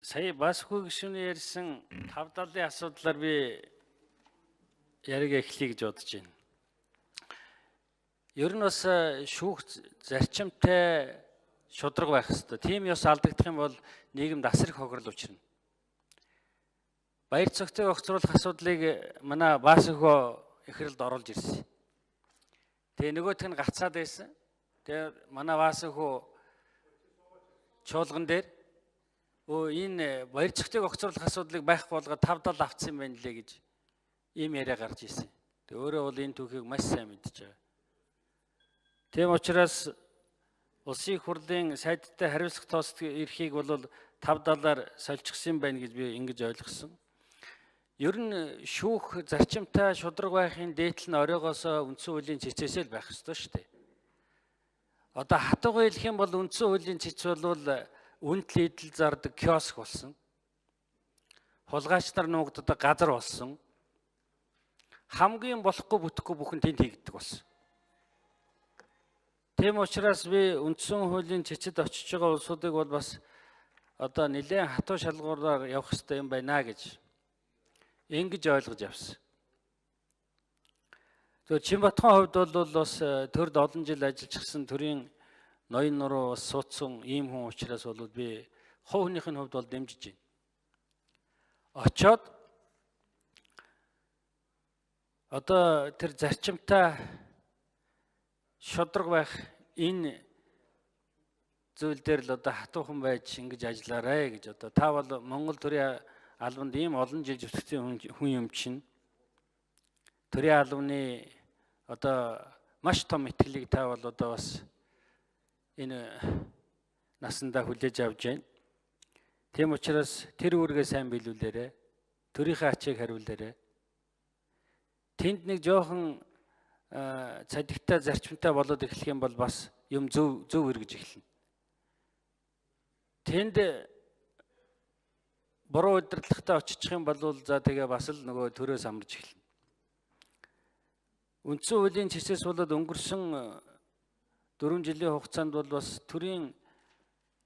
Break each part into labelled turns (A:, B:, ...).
A: Сая бас хүйгшүүний ярьсан тав далын асуудлаар би яриаг эхлэе гэж бодож байна. Ер нь бас шүүх зарчимтай шудраг байх ёстой. Тийм ёс алдагдах юм бол нийгэмд асар их хохирол учрна. Баяр цогцыг огцруулах асуудлыг манай бас хөө эхрэлд оруулж ирсэн. Тэгээ нөгөөх нь гацаад байсан. Тэгээ манай бас хөө чуулган дээр энэ баяр цогцыг огцруулах асуудлыг байхгүй болгоод тав дал авцсан юм байна лээ гэж ийм яриа гарч ирсэн. Тэгээ өөрөө бол энэ түүхийг маш сайн мэдж байгаа. Тийм учраас улсын их хурлын сайдтай хариуцлага тооцох эрхийг бол тав далаар солилцсон байна гэж би ингэж ойлгосон. Ер нь шүүх зарчимтай шудраг байхын дээдл нь оройгоосоо үндсэн хуулийн цэцээсээ л байх ёстой шүү дээ. Одоо хатуугаар хэлэх юм бол үндсэн хуулийн цэц бол үнд лийдэл зардаг киоск болсон. Хулгайч нар нуугддаг газар болсон. Хамгийн болохгүй бүтэхгүй бүхэн тэнд хийгддэг болсон. Тийм учраас би үндсэн хуулийн цэцэд очиж байгаа улсуудыг бол бас одоо нэлээд хатуу шалгуураар явах хэрэгтэй юм байна гэж ингэж ойлгож явсан. Тэгээ Чинбатхан хувьд бол бас төрд олон жил ажиллажсэн төрийн ноён нуруу бас суудсан ийм хүн учраас бол би хувь хүнийх нь хувьд бол дэмжиж байна. Очоод одоо тэр зарчимтай шудраг байх энэ зүйл дээр л одоо хатуухан байж ингэж ажиллаарай гэж одоо та бол Монгол төрийн албанд ийм олон жил зүтгэсэн хүн юм чинь төрийн албаны одоо маш том итгэлийг та бол одоо бас энэ насандаа хүлээж авч байна. Тийм учраас тэр үүргээ сайн биелүүлээрэй. Төрийнхээ ачийг хариулаарай. Тэнд нэг жоохон цадигтай зарчимтай болоод эхлэх юм бол бас юм зөв эргэж эхэлнэ. Тэнд буруу удирдлагатай очих юм бол за тэгээ бас л нөгөө төрөөс амарч эхэлнэ. Үндсэн хуулийн цэцээс болоод өнгөрсөн 4 жилийн хугацаанд бол бас төрийн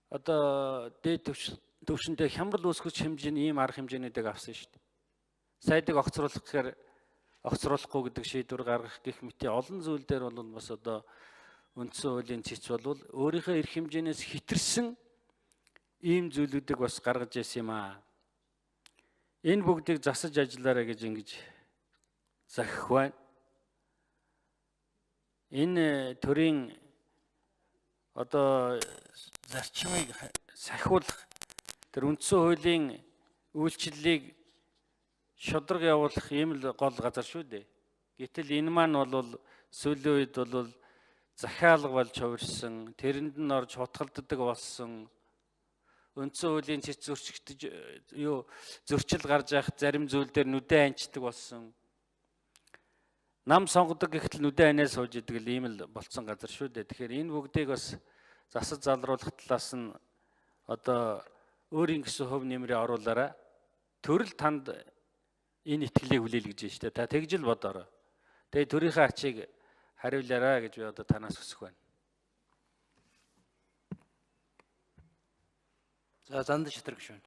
A: одоо дээд түвшинтэй хямрал үүсгэж хэмжээний ийм арга хэмжээнүүдийг авсан шүү дээ. Сайдыг огцруулах гэхээр огцруулахгүй гэдэг шийдвэр гаргах гэх мэт олон зүйл дээр бол бас одоо үндсэн хуулийн цэц бол өөрийнхөө эрх хэмжээнээс хэтэрсэн ийм зүйлүүдийг бас гаргаж ирсэн юм аа. Энэ бүгдийг засаж ажиллаарай гэж ингэж захих байна. Энэ төрийн одоо зарчмыг сахиулах тэр үндсэн хуулийн үйлчлэлийг шудраг явуулах ийм л гол газар шүү дээ. Гэтэл энэ маань бол сүүлийн үед бол захиалга болж хувирсан, тэрэнд нь орж хутгалддаг болсон. Үндсэн хуулийн цэц зөрчил гарч явах зарим зүйл дээр нүдэн анчдаг болсон. Нам сонгодог гэхтэл нүдэн анаа сууж идэг л ийм л болцсон газар шүү дээ. Тэгэхээр энэ бүгдийг бас засаж залруулах талаас нь одоо өөрийн гэсэн хөв нэмрээ оруулаарай. Төрөл танд энэ итгэлийг хүлээл гэж байна шүү дээ. Та тэгж л бодоорой. Тэгээ төрийнхээ ачийг хариулаарай гэж би одоо танаас хүсэх байна.
B: За занд шатраг шүү.